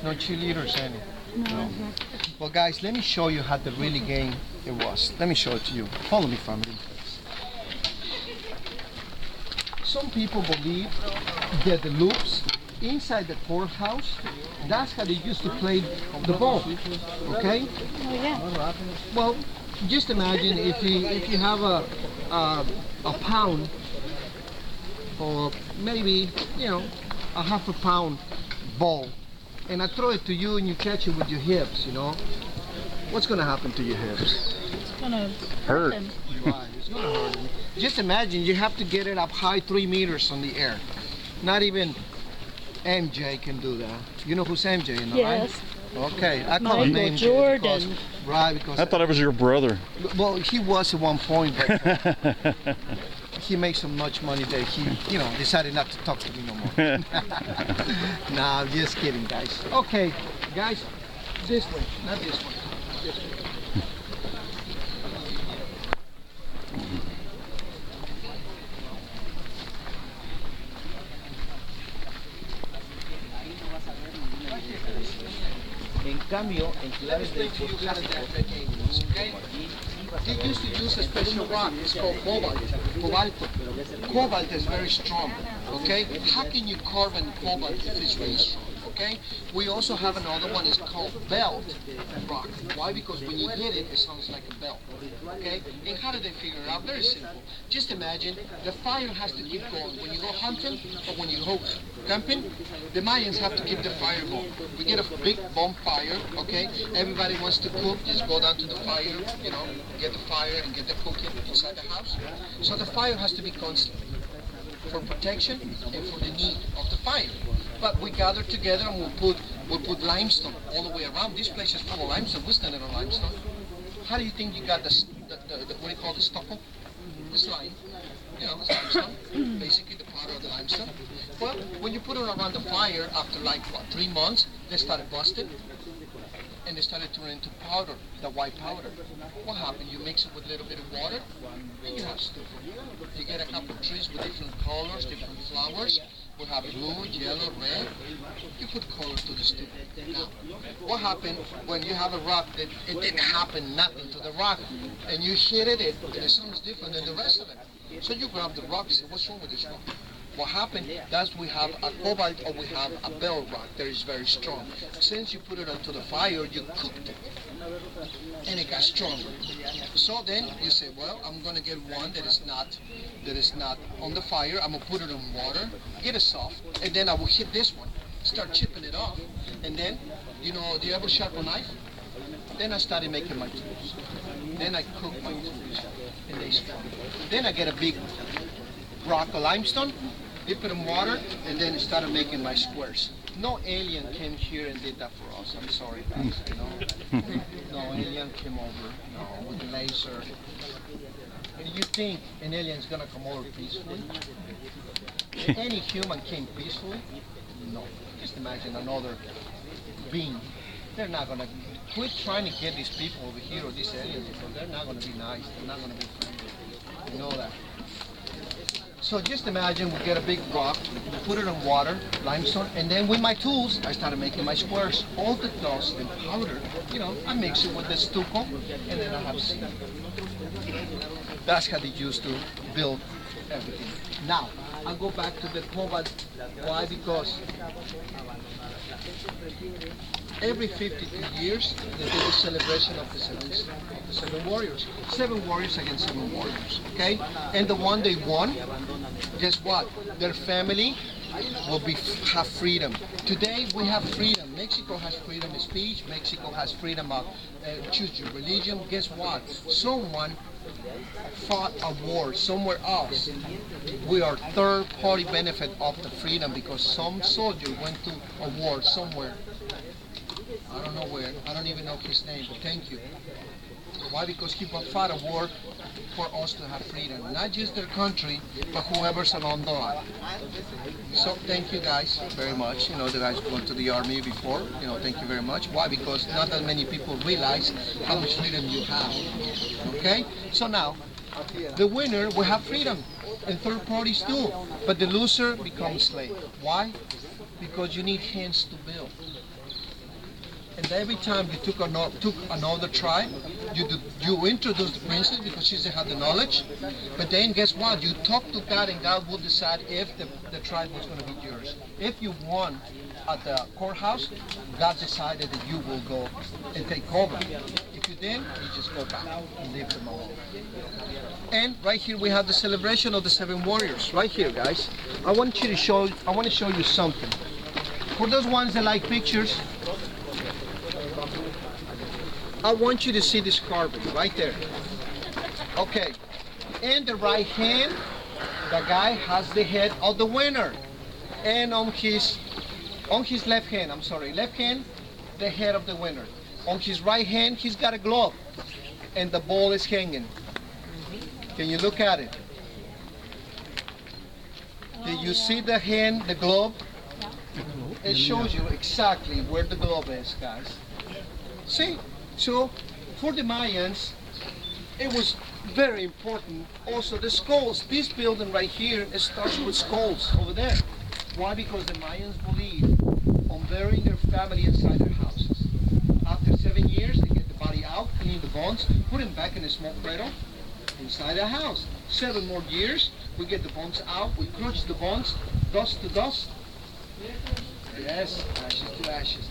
No cheerleaders any. No. Well, guys, let me show you how the really game it was. Let me show it to you. Follow me, family. Some people believe that the loops inside the courthouse, that's how they used to play the ball. Okay? Oh yeah. Well, just imagine if you have a pound, or maybe a half a pound ball, and I throw it to you and you catch it with your hips, what's gonna happen to your hips? It's gonna Hurt. them. Right, it's gonna hurt you. Just imagine you have to get it up high 3 meters on the air. Not even MJ can do that. You know who's MJ, Yes. right? Okay, I call him Michael MJ Jordan. because I thought it was your brother. well, he was at one point, but he makes so much money that he, decided not to talk to me no more. Nah, I'm just kidding, guys. Okay, guys, this way, not this one. This way. En cambio, en ciudades del They used to use a special rock. It's called cobalt. Cobalt is very strong. Okay? How can you carve in cobalt if it's very strong? Okay? We also have another one. It's called belt rock. Why? Because when you hit it, it sounds like a bell. Okay? And how did they figure it out? Very simple. Just imagine the fire has to keep going. When you go hunting or when you go camping, the Mayans have to keep the fire going. We get a big bonfire, okay? Everybody wants to cook, just go down to the fire, get the fire and get the cooking inside the house. So the fire has to be constant for protection and for the need of the fire. But we gather together and we'll put limestone all the way around. This place is full of limestone. We're standing on limestone. How do you think you got the what do you call the stucco? This line. It's limestone. Basically the powder of the limestone. Well, when you put it around the fire, after 3 months, they started busting. And they started turning into powder, the white powder. What happened? You mix it with a little bit of water, and you have stuff. You get a couple of trees with different colors, different flowers. We have blue, yellow, red. You put color to the stuff. Now, what happened when you have a rock that it didn't happen nothing to the rock, and you hit it, it sounds different than the rest of it. So you grab the rock and say, what's wrong with this rock? What happened, that's we have a cobalt or we have a bell rock that is very strong. Since you put it onto the fire, you cooked it, and it got stronger. So then you say, well, I'm gonna get one that is not on the fire. I'm gonna put it in water, get it soft, and then I will hit this one, start chipping it off, and then, do you ever sharpen a knife? Then I started making my tools. Then I cook my tools, and they strong. Then I get a big rock of limestone, dip it in water, and then started making my squares. No alien came here and did that for us. I'm sorry, guys. No alien came over. No, with a laser. And you think an alien's gonna come over peacefully? Any human came peacefully? No. Just imagine another being. They're not gonna quit trying to get these people over here or these aliens because they're not gonna be nice. They're not gonna be friendly. You know that. So just imagine we get a big rock, put it in water, limestone, and then with my tools, I started making my squares. All the dust and powder, I mix it with the stucco, and then I have seed. That's how they used to build everything. Now, I'll go back to the cobalt. Why? Because every 52 years, they do the celebration of the seven warriors. 7 warriors against 7 warriors, okay? And the one they won, guess what? Their family will have freedom. Today, we have freedom. Mexico has freedom of speech. Mexico has freedom of choose your religion. Guess what? Someone fought a war somewhere else. We are third-party benefit of the freedom because some soldier went to a war somewhere. I don't know where. I don't even know his name, but thank you. Why? Because he fought a war for us to have freedom. Not just their country, but whoever's along the line. So thank you guys very much. The guys who went to the army before, thank you very much. Why? Because not that many people realize how much freedom you have. Okay? So now, the winner will have freedom, and third parties too. But the loser becomes slave. Why? Because you need hands to build. And every time you took another tribe, you introduce the princess because she had the knowledge. But then guess what? You talk to God, and God will decide if the tribe was going to be yours. If you won at the courthouse, God decided that you will go and take over. If you didn't, you just go back and leave them alone. And right here we have the celebration of the 7 warriors. Right here, guys. I want to show you something. For those ones that like pictures, I want you to see this carving right there. Okay. In the right hand, the guy has the head of the winner. And on his left hand, the head of the winner. On his right hand, he's got a glove. And the ball is hanging. Can you look at it? Do you see the hand, the glove? It shows you exactly where the glove is, guys. See? So, for the Mayans, it was very important. Also, the skulls. This building right here, it starts with skulls over there. Why? Because the Mayans believe on burying their family inside their houses. After 7 years, they get the body out, clean the bones, put them back in a small cradle inside the house. 7 more years, we get the bones out, we crush the bones, dust to dust. Yes, ashes to ashes.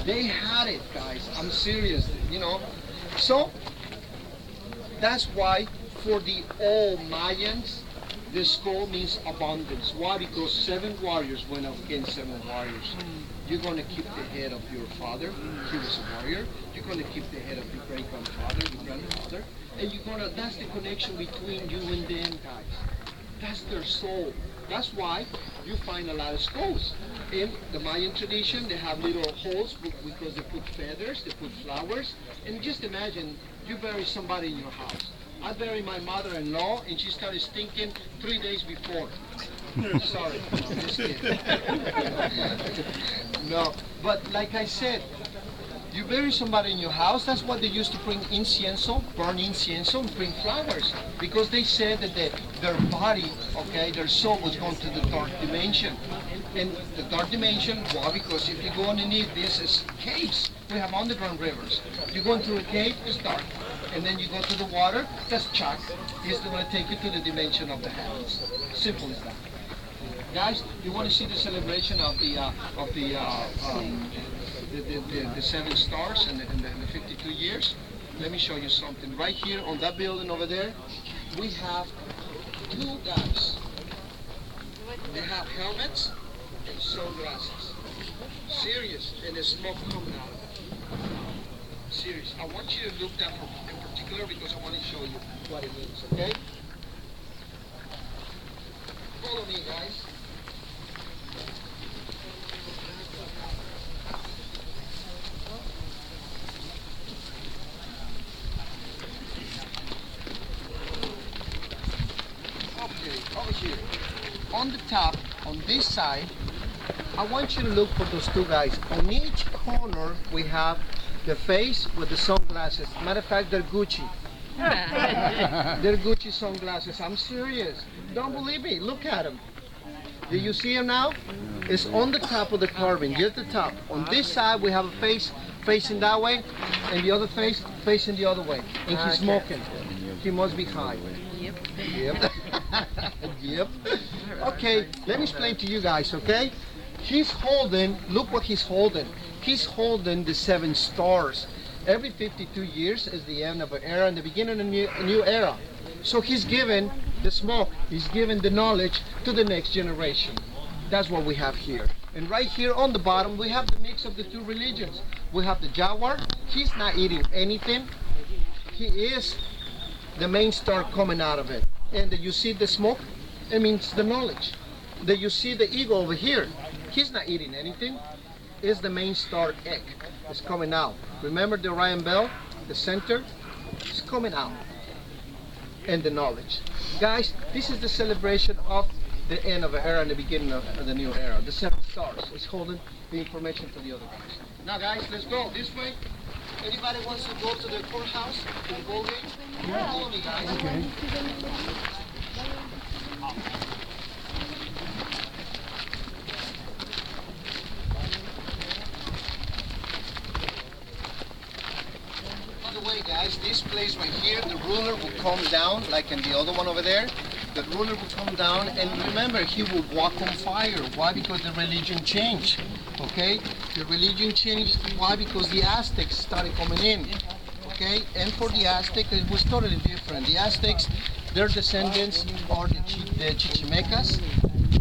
They had it, guys. I'm serious, you know. So, that's why for the all Mayans, the skull means abundance. Why? Because 7 warriors went up against 7 warriors. You're going to keep the head of your father. He was a warrior. You're going to keep the head of your great-grandfather, your grandfather. And that's the connection between you and them, guys. That's their soul. That's why you find a lot of skulls. In the Mayan tradition, they have little holes because they put feathers, they put flowers. And just imagine, you bury somebody in your house. I buried my mother-in-law, and she started stinking 3 days before. Sorry, no, just kidding. No, but like I said, you bury somebody in your house, that's what they used to bring incienso, burn incienso, and bring flowers. Because they said that their body, okay, their soul was going to the dark dimension. And the dark dimension, why? Because if you go underneath this, is caves. We have underground rivers. You go into a cave, it's dark. And then you go to the water, that's chalk. It's going to take you to the dimension of the heavens. Simple as that. Guys, you want to see the celebration of the 7 stars and the 52 years? Let me show you something. Right here on that building over there, we have 2 guys. They have helmets and sunglasses. Serious, and the smoke coming out of it. Serious. I want you to look that in particular because I want to show you what it means, okay? Follow me, guys. Okay, over here. On the top, on this side, I want you to look for those 2 guys. On each corner, we have the face with the sunglasses. Matter of fact, they're Gucci. They're Gucci sunglasses. I'm serious. Don't believe me. Look at them. Do you see them now? It's on the top of the carving, just the top. On this side, we have a face facing that way, and the other face facing the other way. And he's smoking. He must be high. Yep. Yep. Okay, let me explain to you guys, okay? He's holding, look what he's holding. He's holding the 7 stars. Every 52 years is the end of an era and the beginning of a new era. So he's given the smoke, he's given the knowledge to the next generation. That's what we have here. And right here on the bottom, we have the mix of the 2 religions. We have the jaguar. He's not eating anything. He is the main star coming out of it. And you see the smoke? It means the knowledge. That you see the eagle over here. He's not eating anything. It's the main star egg. It's coming out. Remember the Orion bell? The center? It's coming out. And the knowledge. Guys, this is the celebration of the end of an era and the beginning of the new era. The 7 stars is holding the information to the other guys. Now guys, let's go this way. Anybody wants to go to the courthouse, to the ball game? Yeah. Follow me, guys. Okay. guys, this place right here, the ruler will come down, like in the other one over there. The ruler will come down, and remember, he will walk on fire. Why? Because the religion changed. Okay? The religion changed. Why? Because the Aztecs started coming in. Okay? And for the Aztecs, it was totally different. The Aztecs, their descendants are the Chichimecas.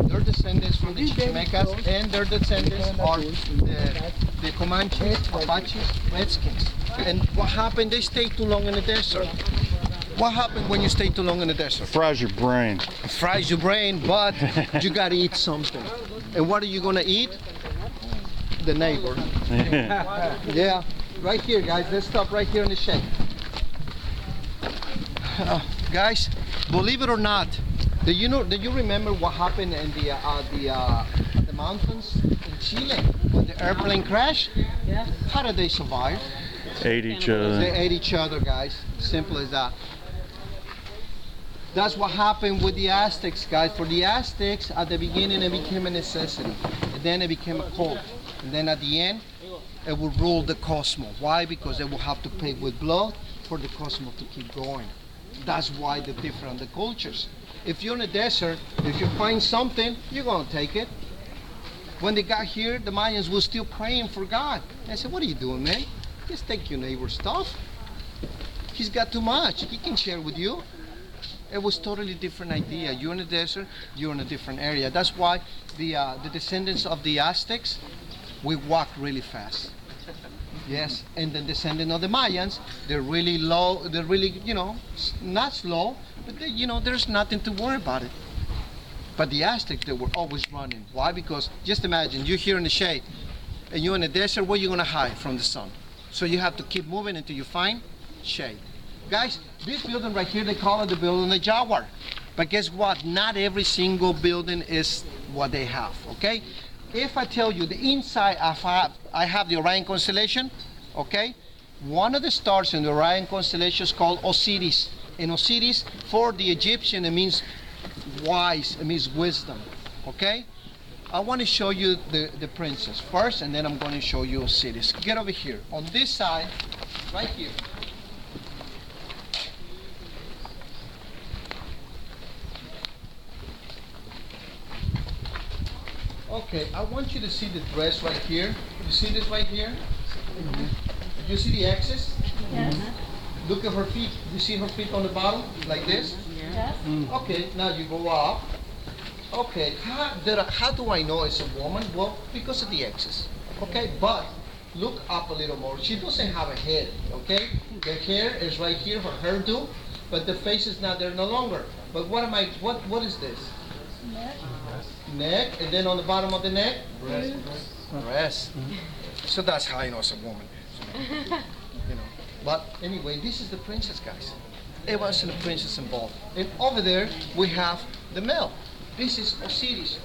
Their descendants from the Chichimecas, and their descendants are the Comanches, Apaches, Redskins. And what happened? They stayed too long in the desert. What happened when you stay too long in the desert? Fries your brain. Fries your brain, but you gotta eat something. And what are you gonna eat? The neighbor. Yeah, right here, guys. Let's stop right here in the shade. Guys, believe it or not, do you remember what happened in the mountains in Chile when the airplane crashed? Yeah. How did they survive? Ate each other. They ate each other, guys. Simple as that. That's what happened with the Aztecs, guys. For the Aztecs, at the beginning, it became a necessity. And then it became a cult. And then at the end, it will rule the cosmos. Why? Because they will have to pay with blood for the cosmos to keep going. That's why the different the cultures. If you're in a desert, if you find something, you're going to take it. When they got here, the Mayans were still praying for God. I said, what are you doing, man? Just take your neighbor's stuff. He's got too much. He can share with you. It was totally different idea. You're in the desert, you're in a different area. That's why the descendants of the Aztecs, we walk really fast. Yes, and the descendant of the Mayans, they're really low, they're really, not slow, but they, there's nothing to worry about it. But the Aztecs, they were always running. Why? Because just imagine, you're here in the shade, and you're in the desert, where are you gonna hide from the sun? So you have to keep moving until you find shade. Guys, this building right here, they call it the building of Jaguar. But guess what? Not every single building is what they have, okay? If I tell you the inside, I have the Orion constellation, okay? One of the stars in the Orion constellation is called Osiris. And Osiris, for the Egyptian, it means wise, it means wisdom, okay? I want to show you the princess first, and then I'm going to show you Osiris. Get over here. On this side, right here. Okay, I want you to see the dress right here. You see this right here? Mm-hmm. You see the X's? Yes. Look at her feet. You see her feet on the bottom, like this? Yes. Okay, now you go up. Okay, how do I know it's a woman? Well, because of the X's. Okay, but look up a little more. She doesn't have a head, okay? The hair is right here, her hairdo, but the face is not there no longer. But what is this? Neck, and then on the bottom of the neck? Breast. So that's how I know it's a woman. So, But anyway, this is the princess, guys. It wasn't a princess involved. And over there, we have the male. This is Osiris.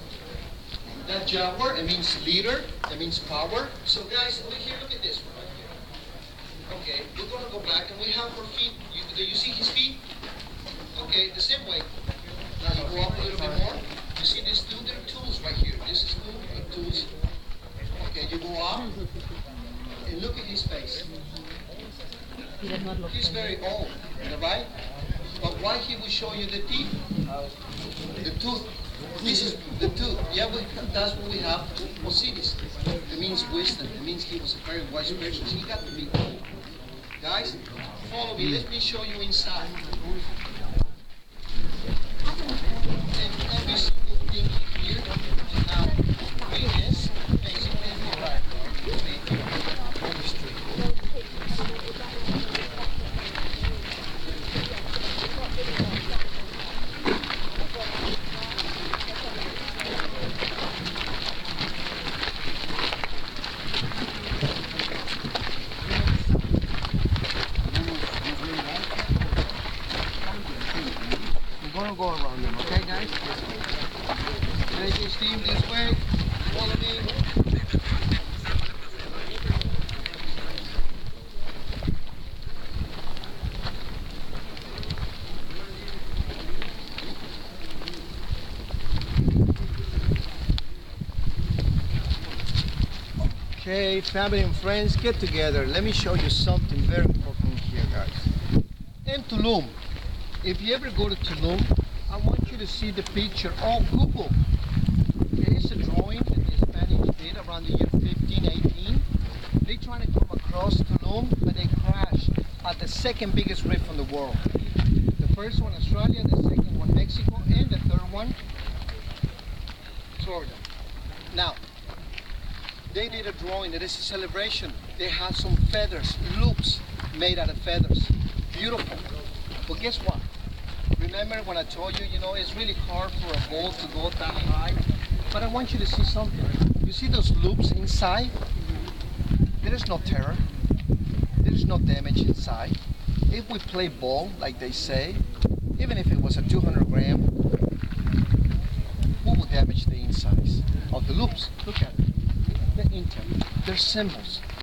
That Jaguar, it means leader, it means power. So guys, over here, look at this one right here. Okay, we're going to go back, and we have her feet. Do you see his feet? Okay, the same way. Now you go up a little bit more. You see these two? They're tools right here. This is tools. Okay, you go up, and look at his face. He's very old, right? But why he will show you the teeth? The tooth. This is the tooth. Yeah, that's what we have. Osiris. It means wisdom. It means he was a very wise person. He got to be old. Guys, follow me. Let me show you inside. And every single thing here now is basically right. On the street. We're gonna go around them, okay, guys? Thank you, Steve. This way. Follow me. Okay, family and friends, get together. Let me show you something very important here. guys. In Tulum, if you ever go to Tulum, I want you to see the picture on Google. There is a drawing that the Spanish did around the year 1518. They trying to come across Tulum, but they crashed at the second biggest reef in the world. The first one Australia, the second one Mexico, and the third one Florida. Now, they did a drawing. It is a celebration. They have some feathers, loops made out of feathers. Beautiful. But guess what? Remember when I told you, it's really hard for a boat to go that high? But I want you to see something. You see those loops inside? There is no terror. There is no damage inside. If we play ball, like they say, even if it was a 200 gram, who would damage the insides of the loops? Look at it. The intent. They're symbols.